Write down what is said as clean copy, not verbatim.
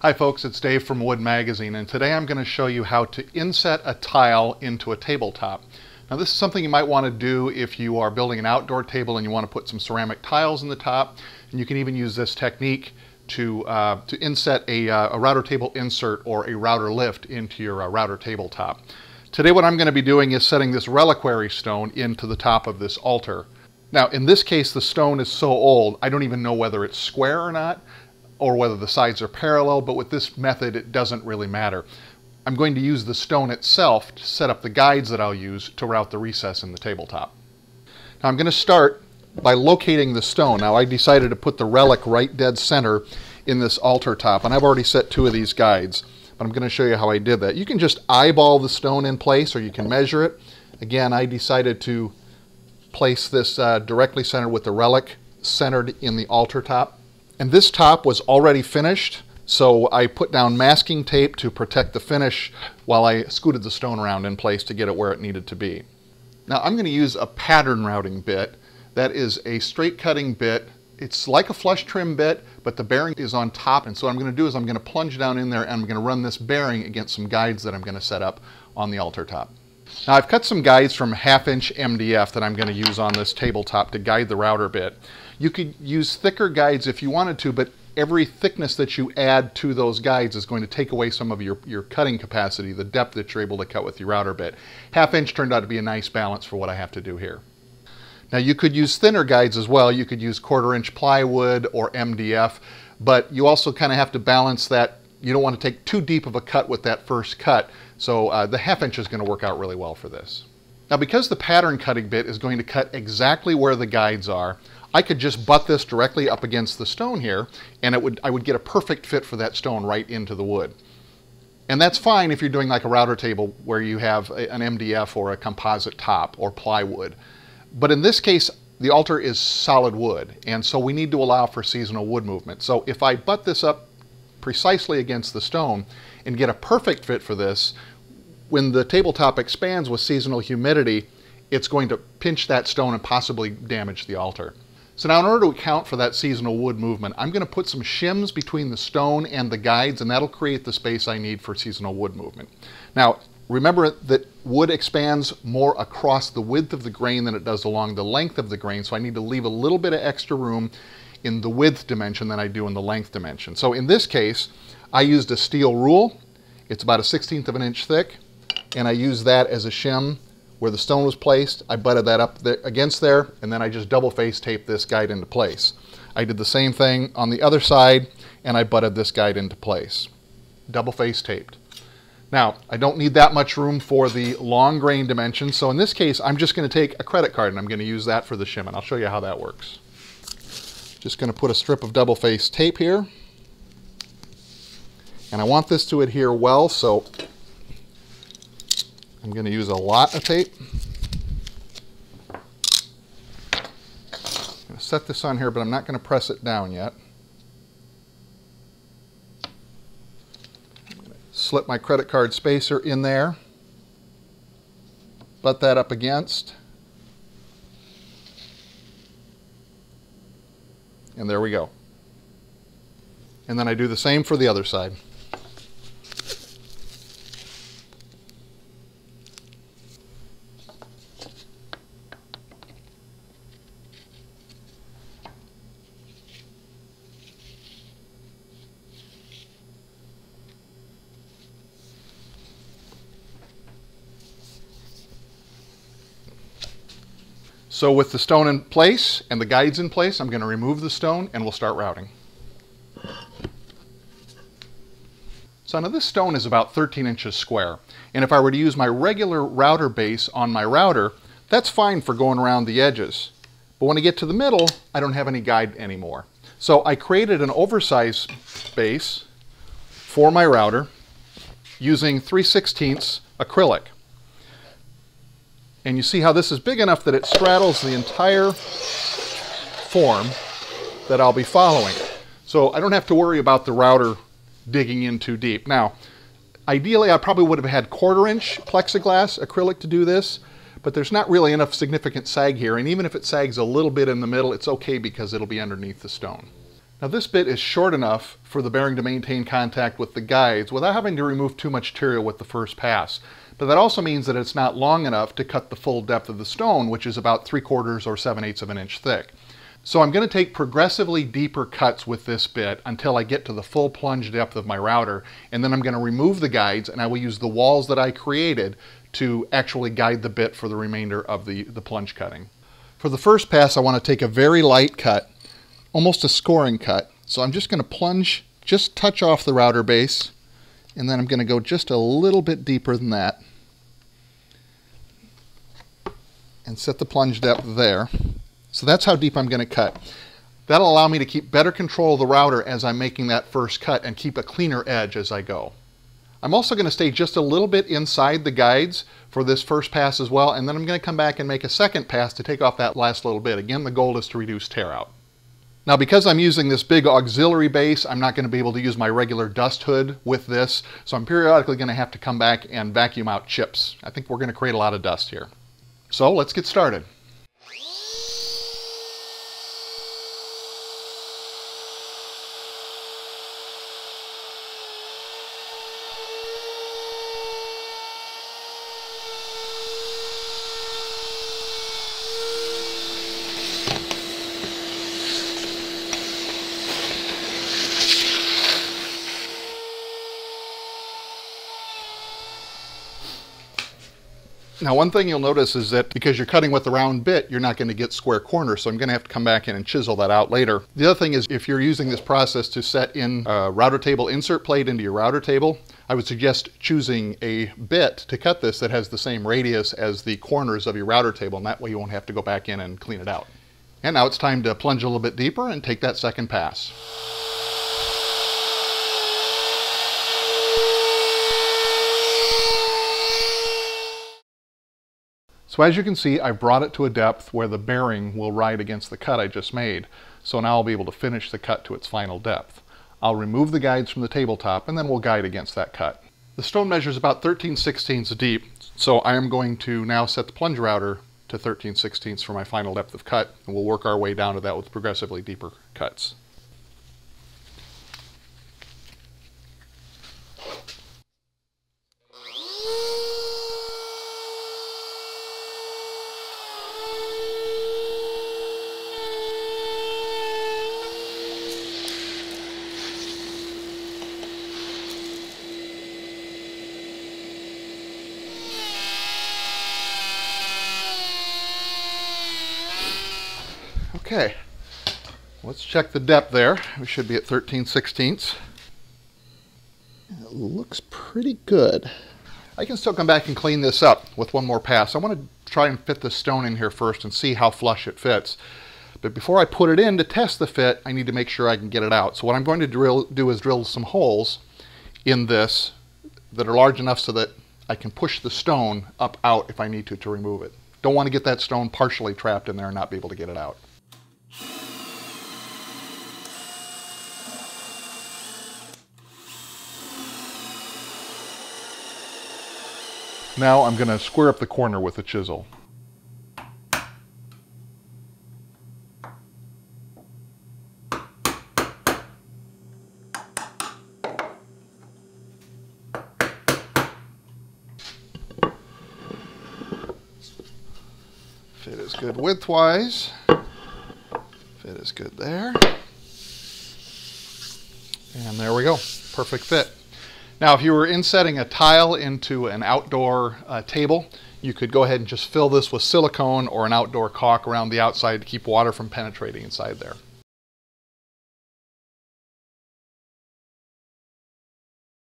Hi folks, it's Dave from Wood Magazine, and today I'm going to show you how to inset a tile into a tabletop. Now this is something you might want to do if you are building an outdoor table and you want to put some ceramic tiles in the top, and you can even use this technique to inset a router table insert or a router lift into your router tabletop. Today what I'm going to be doing is setting this reliquary stone into the top of this altar. Now in this case the stone is so old I don't even know whether it's square or not, or whether the sides are parallel, but with this method it doesn't really matter. I'm going to use the stone itself to set up the guides that I'll use to route the recess in the tabletop. Now I'm going to start by locating the stone. Now I decided to put the relic right dead center in this altar top, and I've already set 2 of these guides, but I'm going to show you how I did that. You can just eyeball the stone in place, or you can measure it. Again, I decided to place this directly centered with the relic centered in the altar top. And this top was already finished, so I put down masking tape to protect the finish while I scooted the stone around in place to get it where it needed to be. Now I'm going to use a pattern routing bit. That is a straight cutting bit. It's like a flush trim bit, but the bearing is on top, and so what I'm going to do is I'm going to plunge down in there and I'm going to run this bearing against some guides that I'm going to set up on the altar top. Now I've cut some guides from 1/2" MDF that I'm going to use on this tabletop to guide the router bit. You could use thicker guides if you wanted to, but every thickness that you add to those guides is going to take away some of your cutting capacity, the depth that you're able to cut with your router bit. 1/2" turned out to be a nice balance for what I have to do here. Now you could use thinner guides as well. You could use 1/4" plywood or MDF, but you also kind of have to balance that. You don't want to take too deep of a cut with that first cut, so the 1/2" is going to work out really well for this. Now because the pattern cutting bit is going to cut exactly where the guides are, I could just butt this directly up against the stone here, and I would get a perfect fit for that stone right into the wood. And that's fine if you're doing like a router table where you have an MDF or a composite top or plywood. But in this case, the altar is solid wood, and so we need to allow for seasonal wood movement. So if I butt this up precisely against the stone and get a perfect fit for this, when the tabletop expands with seasonal humidity, it's going to pinch that stone and possibly damage the altar. So now in order to account for that seasonal wood movement, I'm going to put some shims between the stone and the guides, and that'll create the space I need for seasonal wood movement. Now remember that wood expands more across the width of the grain than it does along the length of the grain, so I need to leave a little bit of extra room in the width dimension than I do in the length dimension. So in this case, I used a steel rule. It's about 1/16 of an inch thick, and I used that as a shim where the stone was placed. I butted that up there, against there, and then I just double face taped this guide into place. I did the same thing on the other side, and I butted this guide into place. Double face taped. Now, I don't need that much room for the long grain dimension, so in this case, I'm just going to take a credit card and I'm going to use that for the shim, and I'll show you how that works. Just going to put a strip of double face tape here, and I want this to adhere well, so I'm going to use a lot of tape. I'm going to set this on here, but I'm not going to press it down yet. I'm going to slip my credit card spacer in there, butt that up against, and there we go. And then I do the same for the other side. So with the stone in place and the guides in place, I'm going to remove the stone and we'll start routing. So now this stone is about 13 inches square, and if I were to use my regular router base on my router, that's fine for going around the edges. But when I get to the middle, I don't have any guide anymore. So I created an oversized base for my router using 3/16 acrylic. And you see how this is big enough that it straddles the entire form that I'll be following. So I don't have to worry about the router digging in too deep. Now, ideally I probably would have had 1/4" plexiglass acrylic to do this, but there's not really enough significant sag here, and even if it sags a little bit in the middle, it's okay because it'll be underneath the stone. Now this bit is short enough for the bearing to maintain contact with the guides without having to remove too much material with the first pass. But that also means that it's not long enough to cut the full depth of the stone, which is about 3/4 or 7/8 of an inch thick. So I'm going to take progressively deeper cuts with this bit until I get to the full plunge depth of my router, and then I'm going to remove the guides and I will use the walls that I created to actually guide the bit for the remainder of the plunge cutting. For the first pass, I want to take a very light cut, almost a scoring cut. So I'm just going to plunge, just touch off the router base, and then I'm going to go just a little bit deeper than that and set the plunge depth there. So that's how deep I'm going to cut. That'll allow me to keep better control of the router as I'm making that first cut and keep a cleaner edge as I go. I'm also going to stay just a little bit inside the guides for this first pass as well, and then I'm going to come back and make a second pass to take off that last little bit. Again, the goal is to reduce tear out. Now, because I'm using this big auxiliary base, I'm not going to be able to use my regular dust hood with this, so I'm periodically going to have to come back and vacuum out chips. I think we're going to create a lot of dust here. So let's get started. Now, one thing you'll notice is that because you're cutting with a round bit, you're not going to get square corners, so I'm going to have to come back in and chisel that out later. The other thing is, if you're using this process to set in a router table insert plate into your router table, I would suggest choosing a bit to cut this that has the same radius as the corners of your router table, and that way you won't have to go back in and clean it out. And now it's time to plunge a little bit deeper and take that second pass. So as you can see, I've brought it to a depth where the bearing will ride against the cut I just made. So now I'll be able to finish the cut to its final depth. I'll remove the guides from the tabletop and then we'll guide against that cut. The stone measures about 13/16 deep, so I am going to now set the plunge router to 13/16 for my final depth of cut, and we'll work our way down to that with progressively deeper cuts. Okay, let's check the depth there. We should be at 13/16. It looks pretty good. I can still come back and clean this up with one more pass. I want to try and fit the stone in here first and see how flush it fits. But before I put it in to test the fit, I need to make sure I can get it out. So what I'm going to do is drill some holes in this that are large enough so that I can push the stone up out if I need to remove it. Don't want to get that stone partially trapped in there and not be able to get it out. Now I'm going to square up the corner with a chisel. Fit is good widthwise. Fit is good there. And there we go. Perfect fit. Now, if you were insetting a tile into an outdoor table, you could go ahead and just fill this with silicone or an outdoor caulk around the outside to keep water from penetrating inside there.